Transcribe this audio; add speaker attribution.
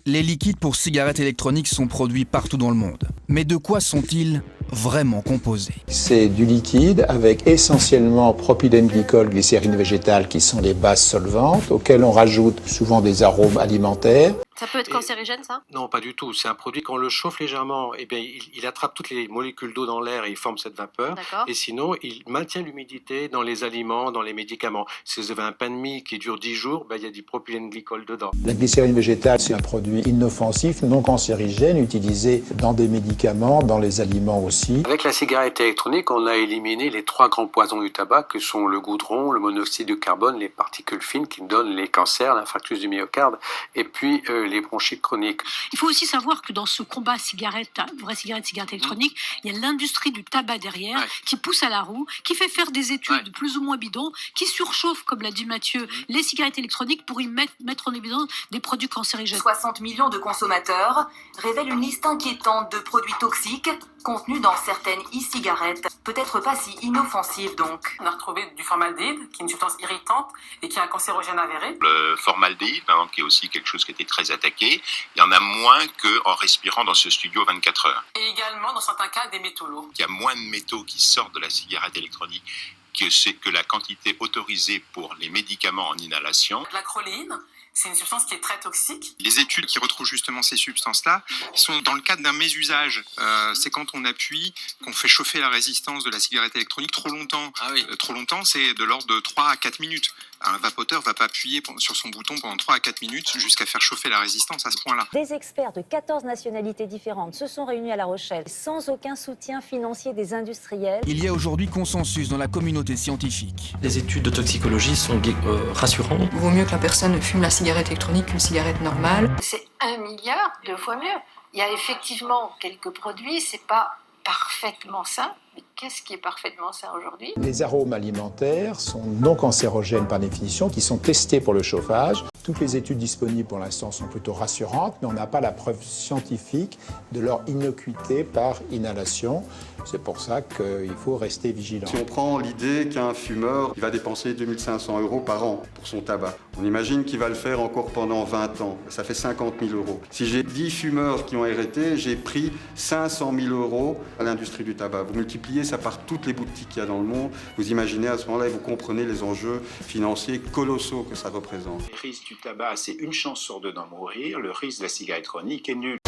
Speaker 1: Les liquides pour cigarettes électroniques sont produits partout dans le monde. Mais de quoi sont-ils vraiment composés?
Speaker 2: C'est du liquide avec essentiellement propylène glycol, glycérine végétale qui sont les bases solvantes auxquelles on rajoute souvent des arômes alimentaires.
Speaker 3: Ça peut être cancérigène, ça?
Speaker 4: Non, pas du tout. C'est un produit, quand on le chauffe légèrement, eh bien, il attrape toutes les molécules d'eau dans l'air et il forme cette vapeur.
Speaker 3: D'accord.
Speaker 4: Et sinon, il maintient l'humidité dans les aliments, dans les médicaments. Si vous avez un pain de mie qui dure 10 jours, ben, il y a du propylène glycol dedans.
Speaker 2: La glycérine végétale, c'est un produit inoffensif, non cancérigène, utilisé dans des médicaments, dans les aliments aussi.
Speaker 4: Avec la cigarette électronique, on a éliminé les 3 grands poisons du tabac que sont le goudron, le monoxyde de carbone, les particules fines qui donnent les cancers, l'infarctus du myocarde et puis les bronchites chroniques.
Speaker 5: Il faut aussi savoir que dans ce combat cigarette électronique, il y a l'industrie du tabac derrière qui pousse à la roue, qui fait faire des études plus ou moins bidons, qui surchauffe, comme l'a dit Mathieu, les cigarettes électroniques pour y mettre en évidence des produits cancérigènes.
Speaker 6: 60 millions de consommateurs révèlent une liste inquiétante de produits toxiques contenus dans certaines e-cigarettes, peut-être pas si inoffensives donc.
Speaker 7: On a retrouvé du formaldéhyde, qui est une substance irritante et qui est un cancérogène avéré.
Speaker 8: Le formaldéhyde, qui est aussi quelque chose qui était très attaqué, il y en a moins qu'en respirant dans ce studio 24 heures.
Speaker 7: Et également, dans certains cas, des métaux lourds.
Speaker 8: Il y a moins de métaux qui sortent de la cigarette électronique que la quantité autorisée pour les médicaments en inhalation.
Speaker 7: La choléine, c'est une substance qui est très toxique.
Speaker 9: Les études qui retrouvent justement ces substances-là sont dans le cadre d'un mésusage. C'est quand on appuie, qu'on fait chauffer la résistance de la cigarette électronique trop longtemps. Trop longtemps, c'est de l'ordre de 3 à 4 minutes. Un vapoteur ne va pas appuyer sur son bouton pendant 3 à 4 minutes jusqu'à faire chauffer la résistance à ce point-là.
Speaker 10: Des experts de 14 nationalités différentes se sont réunis à La Rochelle sans aucun soutien financier des industriels.
Speaker 1: Il y a aujourd'hui consensus dans la communauté scientifique.
Speaker 11: Les études de toxicologie sont rassurantes.
Speaker 12: Il vaut mieux que la personne fume la cigarette électronique qu'une cigarette normale.
Speaker 13: C'est 1 milliard de fois mieux. Il y a effectivement quelques produits, c'est pas parfaitement sain. Mais qu'est-ce qui est parfaitement sain aujourd'hui?
Speaker 2: Les arômes alimentaires sont non cancérogènes par définition, qui sont testés pour le chauffage. Toutes les études disponibles pour l'instant sont plutôt rassurantes, mais on n'a pas la preuve scientifique de leur innocuité par inhalation. C'est pour ça qu'il faut rester vigilant.
Speaker 14: Si on prend l'idée qu'un fumeur il va dépenser 2500 € par an pour son tabac, on imagine qu'il va le faire encore pendant 20 ans. Ça fait 50 000 €. Si j'ai 10 fumeurs qui ont arrêté, j'ai pris 500 000 € à l'industrie du tabac. Vous multipliez ça par toutes les boutiques qu'il y a dans le monde. Vous imaginez à ce moment-là et vous comprenez les enjeux financiers colossaux que ça représente.
Speaker 8: Le risque du tabac, c'est 1 chance sur 2 d'en mourir. Le risque de la cigarette électronique est nul.